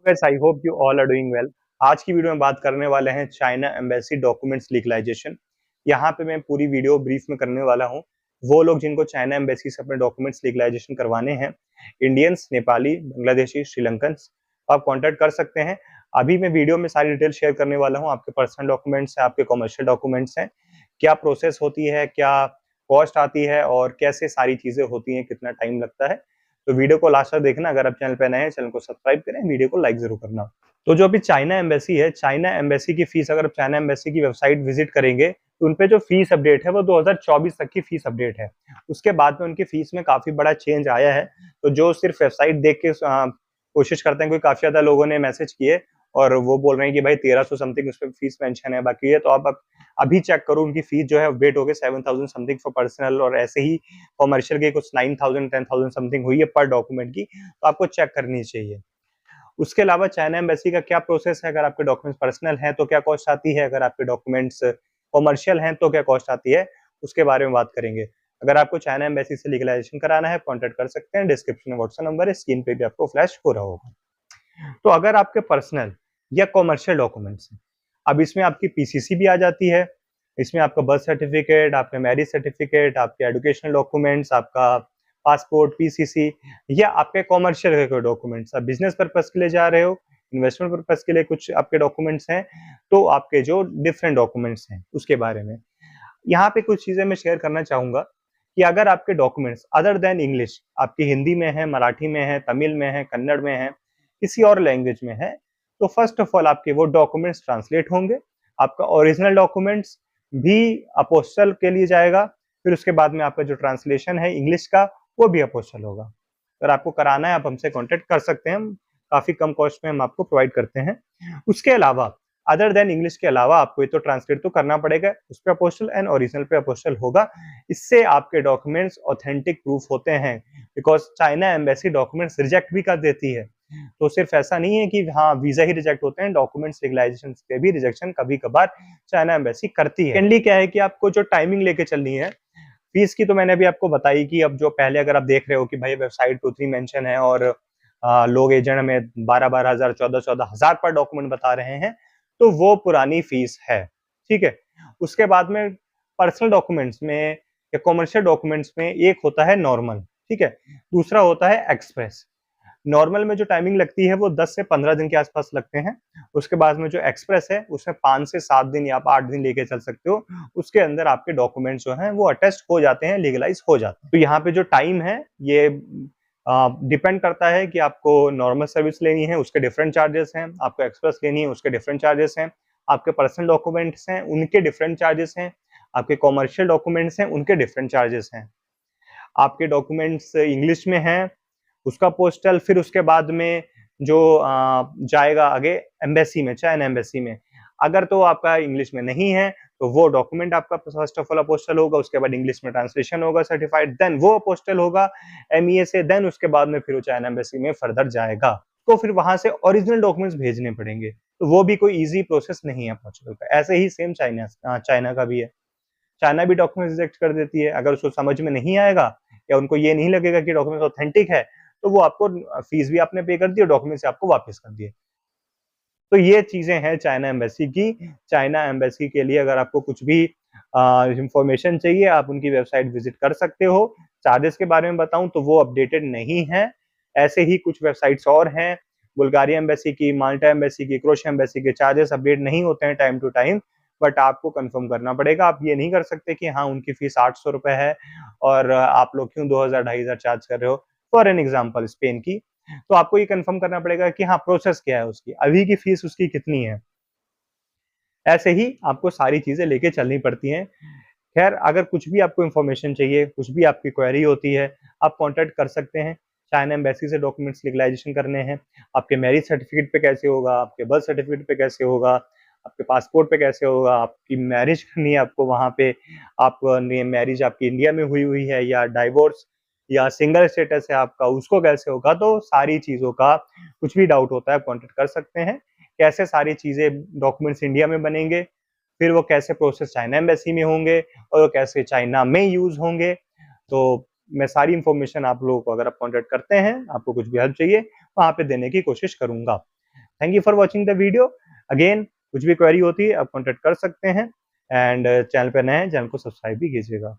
Friends, I hope you all are doing well. आज की video में बात करने वाले हैं चाइना एम्बेसी डॉक्यूमेंट्स लीगलाइजेशन। यहाँ पे मैं पूरी वीडियो ब्रीफ में करने वाला हूँ। वो लोग जिनको चाइना एम्बेसी से अपने डॉक्यूमेंट्स लीगलाइजेशन करवाने हैं, इंडियंस, नेपाली, बांग्लादेशी, श्रीलंकन, आप कॉन्टेक्ट कर सकते हैं। अभी मैं वीडियो में सारी डिटेल शेयर करने वाला हूँ। आपके पर्सनल डॉक्यूमेंट्स हैं, आपके कॉमर्शियल डॉक्यूमेंट्स हैं, क्या प्रोसेस होती है, क्या कॉस्ट आती है और कैसे सारी चीजें होती हैं, कितना टाइम लगता है। तो वीडियो को लास्ट तक देखना। अगर आप चैनल पे नए हैं, चैनल को सब्सक्राइब करें, वीडियो को लाइक जरूर करना। तो जो अभी चाइना एम्बेसी है, चाइना एम्बेसी की फीस, अगर आप चाइना एम्बेसी की वेबसाइट विजिट करेंगे तो उनपे जो फीस अपडेट है वो 2024 तक की फीस अपडेट है। उसके बाद में उनकी फीस में काफी बड़ा चेंज आया है। तो जो सिर्फ वेबसाइट देख के कोशिश करते हैं, कोई काफी ज्यादा लोगों ने मैसेज किए और वो बोल रहे हैं कि भाई 1300 समथिंग उस पर फीस मेंशन है, बाकी है तो आप अभी चेक करो। उनकी फीस जो है अपडेट हो गई 7000 समथिंग फॉर पर्सनल, और ऐसे ही कॉमर्शियल की कुछ 9000 10,000 समथिंग हुई है पर डॉक्यूमेंट की, तो आपको चेक करनी चाहिए। उसके अलावा चाइना एम्बेसी का क्या प्रोसेस है, अगर आपके डॉक्यूमेंट्स पर्सनल हैं तो क्या कॉस्ट आती है, अगर आपके डॉक्यूमेंट्स कॉमर्शियल हैं तो क्या कॉस्ट आती है, उसके बारे में बात करेंगे। अगर आपको चाइना एम्बेसी से लीगलाइजेशन कराना है, कॉन्टेक्ट कर सकते हैं। डिस्क्रिप्शन में व्हाट्सएप नंबर है, स्क्रीन पे भी आपको फ्लैश हो रहा होगा। तो अगर आपके पर्सनल या कॉमर्शियल डॉक्यूमेंट्स हैं, अब इसमें आपकी पीसीसी भी आ जाती है। इसमें आपका बर्थ सर्टिफिकेट, आपका मैरिज सर्टिफिकेट, आपके एजुकेशनल डॉक्यूमेंट्स, आपका पासपोर्ट, पीसीसी, या आपके कॉमर्शियल के डॉक्यूमेंट्स, आप बिजनेस पर्पस के लिए जा रहे हो, इन्वेस्टमेंट पर्पस के लिए कुछ आपके डॉक्यूमेंट्स हैं, तो आपके जो डिफरेंट डॉक्यूमेंट्स हैं उसके बारे में यहाँ पे कुछ चीजें मैं शेयर करना चाहूंगा कि अगर आपके डॉक्यूमेंट्स अदर देन इंग्लिश, आपकी हिंदी में है, मराठी में है, तमिल में है, कन्नड़ में है, किसी और लैंग्वेज में है, तो फर्स्ट ऑफ ऑल आपके वो डॉक्यूमेंट्स ट्रांसलेट होंगे। आपका ओरिजिनल डॉक्यूमेंट्स भी अपोस्टल के लिए जाएगा। फिर उसके बाद में आपका जो ट्रांसलेशन है इंग्लिश का, वो भी अपोस्टल होगा। अगर आपको कराना है, आप हमसे कॉन्टेक्ट कर सकते हैं। हम काफी कम कॉस्ट में हम आपको प्रोवाइड करते हैं। उसके अलावा अदर देन इंग्लिश के अलावा आपको ये तो ट्रांसलेट तो करना पड़ेगा, उस पे अपोस्टल एंड ओरिजिनल पे अपोस्टल होगा। इससे आपके डॉक्यूमेंट्स ऑथेंटिक प्रूफ होते हैं, because China embassy documents reject भी कर देती है। तो सिर्फ ऐसा नहीं है कि हाँ वीजा ही रिजेक्ट होते हैं, डॉक्यूमेंट्स लीगलाइजेशन पे भी रिजेक्शन कभी कभार चाइना एम्बेसी करती है। सेकेंडली क्या है कि आपको जो टाइमिंग लेके चलनी है, फीस की तो मैंने अभी आपको बताई कि अब जो पहले अगर आप देख रहे हो कि भाई वेबसाइट 2-3 मेंशन है और लोग एजेंट हमें 12-12 हजार 14-14 हजार पर डॉक्यूमेंट बता रहे हैं, तो वो पुरानी फीस है। ठीक है। उसके बाद में पर्सनल डॉक्यूमेंट्स में या कॉमर्शियल डॉक्यूमेंट्स में एक होता है नॉर्मल, ठीक है, दूसरा होता है एक्सप्रेस। नॉर्मल में जो टाइमिंग लगती है वो 10 से 15 दिन के आसपास लगते हैं। उसके बाद में जो एक्सप्रेस है उसमें 5 से 7 दिन या आप 8 दिन लेके चल सकते हो। उसके अंदर आपके डॉक्यूमेंट्स जो हैं वो अटेस्ट हो जाते हैं, लीगलाइज हो जाते हैं। तो यहाँ पे जो टाइम है ये डिपेंड करता है कि आपको नॉर्मल सर्विस लेनी है, उसके डिफरेंट चार्जेस हैं, आपको एक्सप्रेस लेनी है, उसके डिफरेंट चार्जेस हैं, आपके पर्सनल डॉक्यूमेंट्स हैं उनके डिफरेंट चार्जेस हैं, आपके कॉमर्शियल डॉक्यूमेंट्स हैं उनके डिफरेंट चार्जेस हैं। आपके डॉक्यूमेंट्स इंग्लिश में हैं, उसका पोस्टल, फिर उसके बाद में जो जाएगा आगे एम्बेसी में, चाइना एम्बेसी में। अगर तो आपका इंग्लिश में नहीं है तो वो डॉक्यूमेंट आपका फर्स्ट ऑफ ऑल अपोस्टल होगा, उसके बाद इंग्लिश में ट्रांसलेशन होगा सर्टिफाइड, देन वो अपोस्टल होगा एमईए से, देन उसके बाद में फिर वो चाइना एम्बेसी में फर्दर जाएगा। तो फिर वहां से ओरिजिनल डॉक्यूमेंट्स भेजने पड़ेंगे, तो वो भी कोई इजी प्रोसेस नहीं है पोर्चुगल का। ऐसे ही सेम चाइना का भी है। चाइना भी डॉक्यूमेंट रिजेक्ट कर देती है। अगर उसको समझ में नहीं आएगा या उनको ये नहीं लगेगा कि डॉक्यूमेंट ऑथेंटिक है, तो वो आपको फीस भी आपने पे कर दी और डॉक्यूमेंट्स आपको वापस कर दिए। तो ये चीजें हैं चाइना एम्बेसी की। चाइना एम्बेसी के लिए अगर आपको कुछ भी इंफॉर्मेशन चाहिए, आप उनकी वेबसाइट विजिट कर सकते हो। चार्जेस के बारे में बताऊं तो वो अपडेटेड नहीं है। ऐसे ही कुछ वेबसाइट्स और हैं, बुल्गारिया एम्बेसी की, माल्टा एम्बेसी की, क्रोएशिया एम्बेसी के चार्जेस अपडेट नहीं होते हैं टाइम टू टाइम, बट आपको कंफर्म करना पड़ेगा। आप ये नहीं कर सकते कि हाँ उनकी फीस 800 रुपए है और आप लोग क्यों 2000-2500 चार्ज कर रहे हो, फॉर एन एग्जाम्पल स्पेन की। तो आपको ये कंफर्म करना पड़ेगा कि हाँ प्रोसेस क्या है उसकी, अभी की फीस उसकी कितनी है। ऐसे ही आपको सारी चीजें लेके चलनी पड़ती हैं। खैर, अगर कुछ भी आपको इन्फॉर्मेशन चाहिए, कुछ भी आपकी क्वेरी होती है, आप कॉन्टेक्ट कर सकते हैं। चाइना एम्बेसी से डॉक्यूमेंट्स लीगलाइजेशन करने हैं, आपके मैरिज सर्टिफिकेट पे कैसे होगा, आपके बर्थ सर्टिफिकेट पे कैसे होगा, आपके पासपोर्ट पे कैसे होगा, आपकी मैरिज करनी है आपको वहां पे, आप मैरिज आपकी इंडिया में हुई हुई है या डाइवोर्स या सिंगल स्टेटस है आपका, उसको कैसे होगा। तो सारी चीजों का कुछ भी डाउट होता है, कॉन्टेक्ट कर सकते हैं। कैसे सारी चीजें डॉक्यूमेंट्स इंडिया में बनेंगे, फिर वो कैसे प्रोसेस चाइना एम्बेसी में होंगे और वो कैसे चाइना में यूज होंगे, तो मैं सारी इंफॉर्मेशन आप लोगों को, अगर आप कॉन्टेक्ट करते हैं, आपको कुछ भी हेल्प चाहिए, वहां पे देने की कोशिश करूंगा। Thank you for watching the video. Again कुछ भी क्वेरी होती है आप कॉन्टेक्ट कर सकते हैं, एंड चैनल पे नए हैं चैनल को सब्सक्राइब भी कीजिएगा।